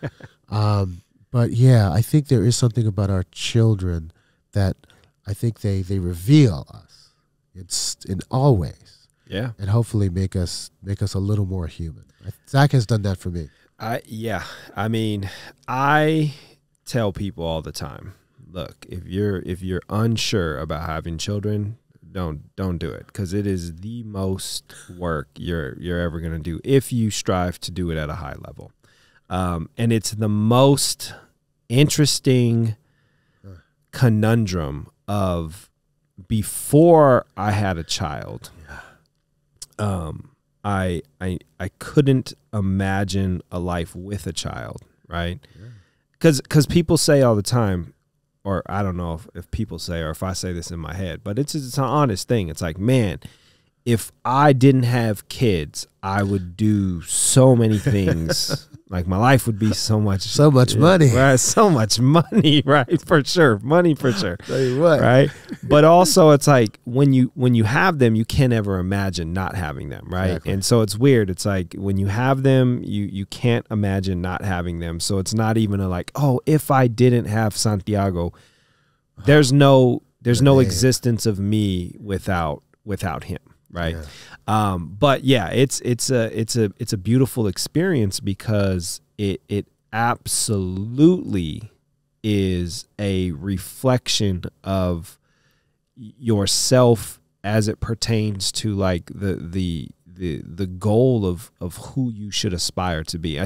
But yeah, I think there is something about our children that I think they reveal us in all ways. Yeah. And hopefully make us a little more human. Zach has done that for me. I mean, I tell people all the time, look, if you're unsure about having children, don't do it, because it is the most work you're ever going to do if you strive to do it at a high level. And it's the most interesting conundrum of before I had a child. I couldn't imagine a life with a child, right? Because people say all the time, or I don't know if people say, or if I say this in my head, but it's an honest thing. It's like, man, if I didn't have kids, I would do so many things. Like my life would be so much money, right? So much money, right? For sure, money for sure. Tell you what, right? But also, it's like when you have them, you can't ever imagine not having them, right? Exactly. And so it's weird. It's like when you have them, you can't imagine not having them. So it's not even oh, if I didn't have Santiago, there's no existence of me without him. Right. Yeah. But yeah, it's a beautiful experience because it absolutely is a reflection of yourself as it pertains to like the goal of who you should aspire to be. I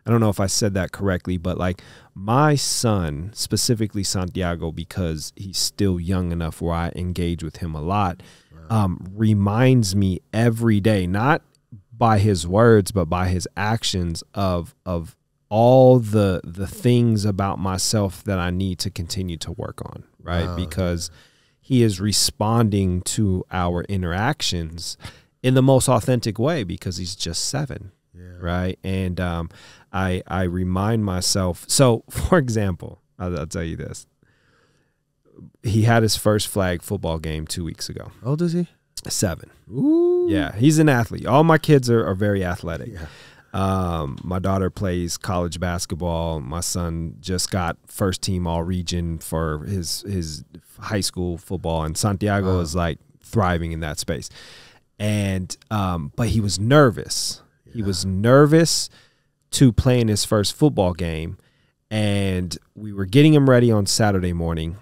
don't know if I said that correctly, but like my son, specifically Santiago, because he's still young enough where I engage with him a lot, reminds me every day, not by his words, but by his actions of all the things about myself that I need to continue to work on, right? Because he is responding to our interactions in the most authentic way because he's just 7, right? And I remind myself. So, for example, I'll tell you this. He had his first flag football game 2 weeks ago. How old is he? 7. Ooh. Yeah, he's an athlete. All my kids are very athletic. Yeah. My daughter plays college basketball. My son just got first team all region for his high school football, and Santiago is like thriving in that space. And but he was nervous. Yeah. He was nervous to play in his first football game, and we were getting him ready on Saturday morning,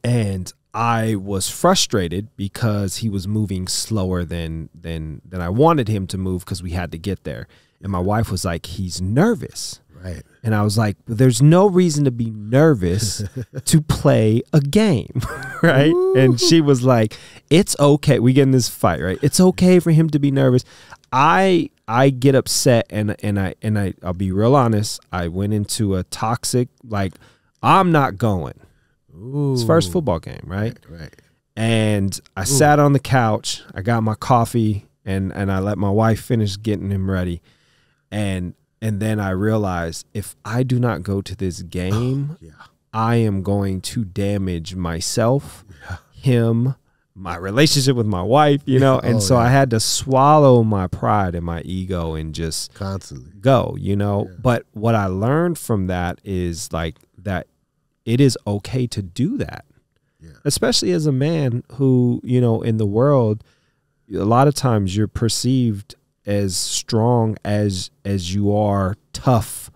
and I was frustrated because he was moving slower than I wanted him to move because we had to get there. And my wife was like, he's nervous. Right. And I was like, there's no reason to be nervous to play a game, right? Ooh. And she was like, it's okay. We get in this fight, right? It's okay for him to be nervous. I get upset and I'll be real honest. I went into a toxic, like, I'm not going. Ooh. His first football game, right? Right. And I sat on the couch. I got my coffee, and I let my wife finish getting him ready. And then I realized if I do not go to this game, I am going to damage myself, him, my relationship with my wife, you know. And so I had to swallow my pride and my ego and just constantly go, you know. Yeah. But what I learned from that is like that it is okay to do that, especially as a man who, you know, in the world, a lot of times you're perceived as strong as you are tough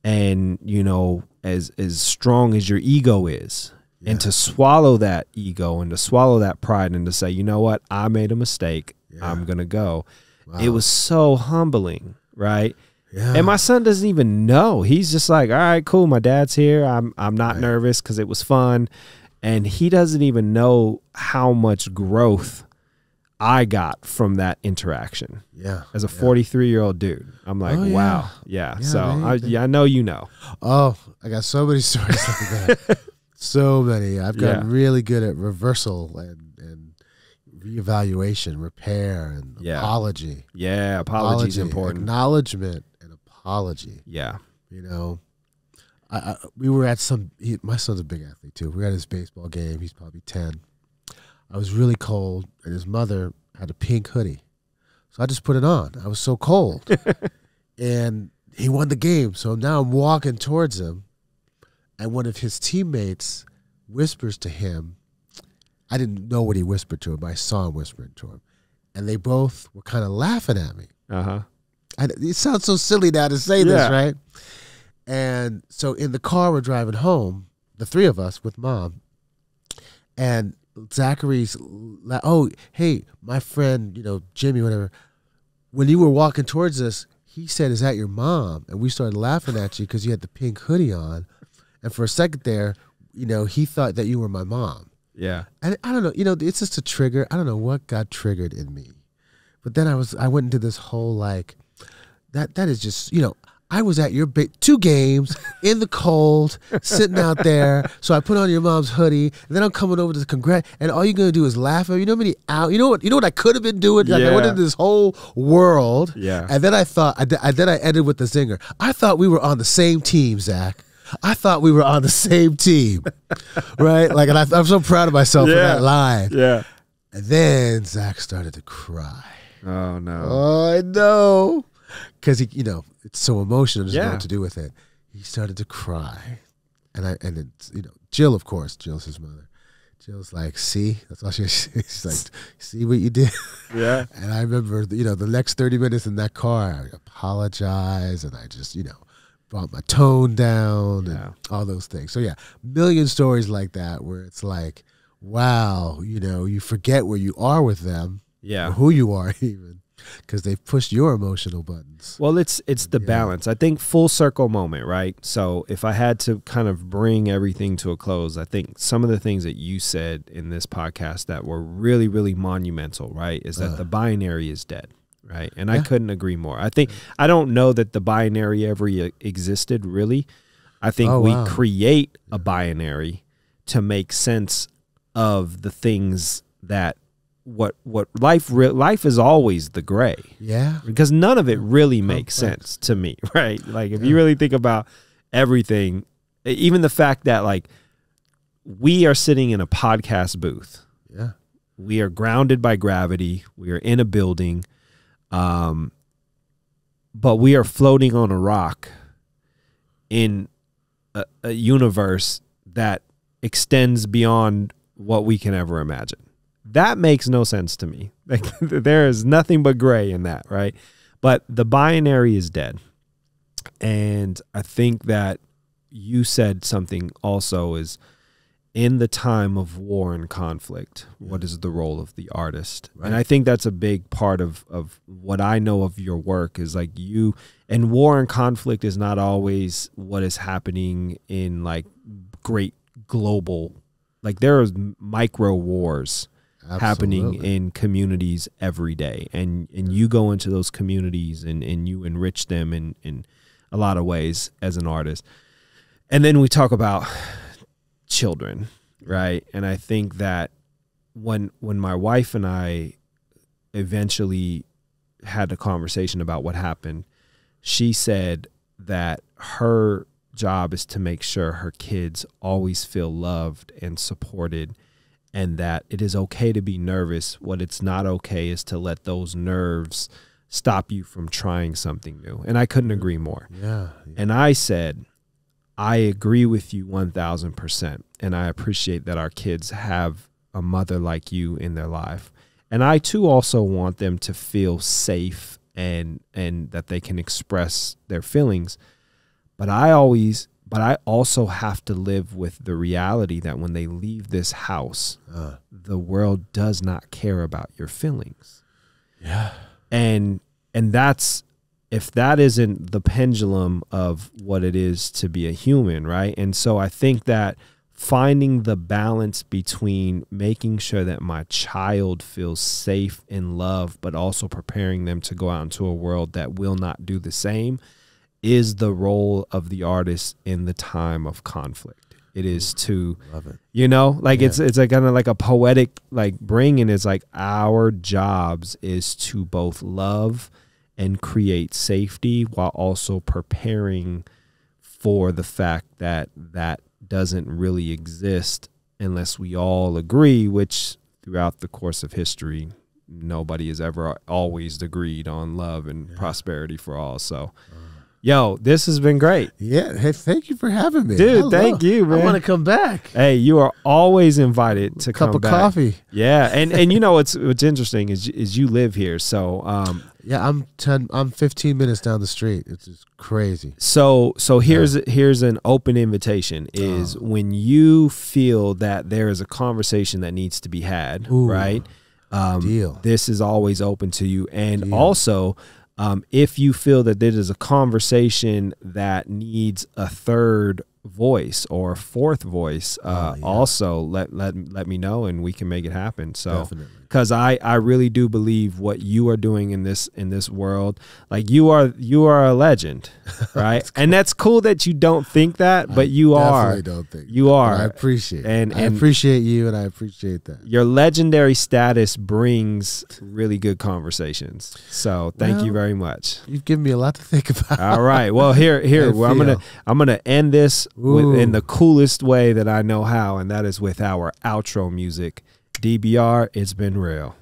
and, you know, as strong as your ego is. Yeah. And to swallow that ego and to swallow that pride and to say, you know what, I made a mistake. Yeah. I'm going to go. Wow. It was so humbling, right? Yeah. And my son doesn't even know. He's just like, all right, cool. My dad's here. I'm not nervous because it was fun. And he doesn't even know how much growth I got from that interaction. Yeah. As a 43-year-old dude. I'm like, wow. Yeah. So I know you know. Oh, I got so many stories like that. So many. I've gotten really good at reversal and reevaluation, repair, and apology. Yeah, apology is important. Acknowledgement and apology. Yeah. You know, we were at my son's a big athlete too. We were at his baseball game. He's probably 10. I was really cold, and his mother had a pink hoodie. So I just put it on. I was so cold. And he won the game. So now I'm walking towards him, and one of his teammates whispers to him. I didn't know what he whispered to him, but I saw him whispering to him. And they both were kind of laughing at me. Uh-huh. It sounds so silly now to say this, right? And so in the car, we're driving home, the three of us with Mom, and Zachary's, oh, hey, my friend, you know, Jimmy, whatever, when you were walking towards us, he said, is that your mom? And we started laughing at you because you had the pink hoodie on. And for a second there, you know, he thought that you were my mom. Yeah. And I don't know, you know, it's just a trigger. I don't know what got triggered in me. But then I went into this whole like, that is just, you know, I was at your 2 games in the cold, sitting out there. So I put on your mom's hoodie, and then I'm coming over to congrat, and all you're gonna do is laugh at me. You know how many out? You know what I could have been doing? Like I went into this whole world. Yeah. And then I thought, then I ended with the zinger. I thought we were on the same team, Zach. I thought we were on the same team, right? Like, and I'm so proud of myself for that line. Yeah. And then Zach started to cry. Oh no. Oh, I know. Because he, you know, it's so emotional. There's nothing to do with it. He started to cry, and then, you know, Jill, of course, Jill's his mother. Jill's like, see, that's all she's like, see what you did. Yeah. And I remember, you know, the next 30 minutes in that car, I apologized, and I just, you know, brought my tone down Yeah. and all those things. So yeah, million stories like that where it's like, wow, you know, you forget where you are with them, Yeah. or who you are even, because they've pushed your emotional buttons. Well, it's the balance. I think full circle moment, right? So if I had to kind of bring everything to a close, I think some of the things that you said in this podcast that were really, really monumental, right, is that the binary is dead, right? And I couldn't agree more. I think I don't know that the binary ever existed, really. I think we create a binary to make sense of the things that what life is always the gray. Yeah. Because none of it really makes sense to me, right? Like if you really think about everything, even the fact that like we are sitting in a podcast booth. Yeah. We are grounded by gravity. We are in a building. But we are floating on a rock in a universe that extends beyond what we can ever imagine. That makes no sense to me. Like there is nothing but gray in that, right? But the binary is dead. And I think that you said something also is in the time of war and conflict, what is the role of the artist? Right. And I think that's a big part of what I know of your work is like you, and war and conflict is not always what is happening in like great global, like there are micro wars happening in communities every day. And you go into those communities and you enrich them in a lot of ways as an artist. And then we talk about children, right? And I think that when my wife and I eventually had a conversation about what happened, she said that her job is to make sure her kids always feel loved and supported, and that it is okay to be nervous. What it's not okay is to let those nerves stop you from trying something new. And I couldn't agree more. Yeah. And I said, I agree with you 1000%. And I appreciate that our kids have a mother like you in their life. And I too also want them to feel safe and that they can express their feelings. But I also have to live with the reality that when they leave this house, the world does not care about your feelings. Yeah. And that's, if that isn't the pendulum of what it is to be a human, right? And so I think that finding the balance between making sure that my child feels safe and loved, but also preparing them to go out into a world that will not do the same, is the role of the artist in the time of conflict. It is to, you know, like it's like kind of like a poetic like bringing. It's like our jobs is to both love and create safety while also preparing for the fact that that doesn't really exist unless we all agree, which throughout the course of history, nobody has ever always agreed on love and prosperity for all. So yo, this has been great. Yeah. Hey, thank you for having me. Dude, thank you, man. I want to come back. Hey, you are always invited to come back. Cup of coffee. Yeah. And you know what's interesting is you live here. So yeah, I'm 15 minutes down the street. It's just crazy. So here's an open invitation is when you feel that there is a conversation that needs to be had, right? Deal. This is always open to you. And also if you feel that there is a conversation that needs a third voice or a fourth voice, also let me know and we can make it happen. So, because I really do believe what you are doing in this world, like you are a legend, right? And that's cool that you don't think that, but you are. Definitely don't think you are. I appreciate it. And I appreciate you, and I appreciate that. Your legendary status brings really good conversations. So thank you very much. You've given me a lot to think about. All right. Well, here. Well, I'm gonna end this in the coolest way that I know how, and that is with our outro music. DBR, it's been real.